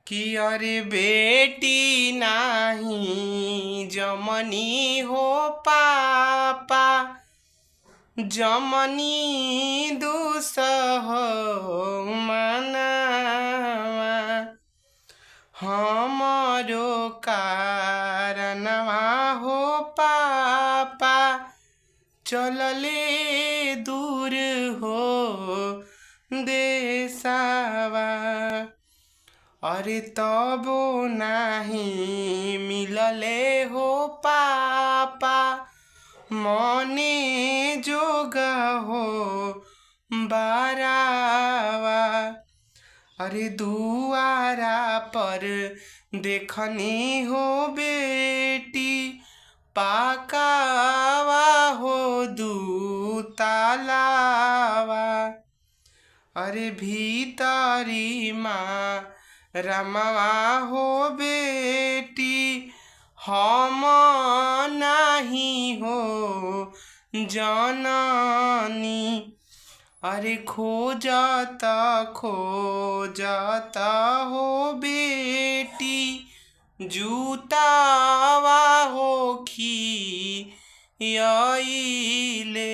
कि अरे बेटी नाही जमनी हो पापा जमनी दुसह मनावा हमरो कारणवा हो पापा चलले दूर हो देसावा अरे तबो नाही मिलले हो पापा मने जोगा हो बारावा अरे दुआरा पर देखनी हो बेटी पाकावा हो दूतालावा अरे भीतरी माँ रमवा हो बेटी हम नहीं हो जननी अरे खोजता खोजता हो बेटी जूतावा हो खी यईले।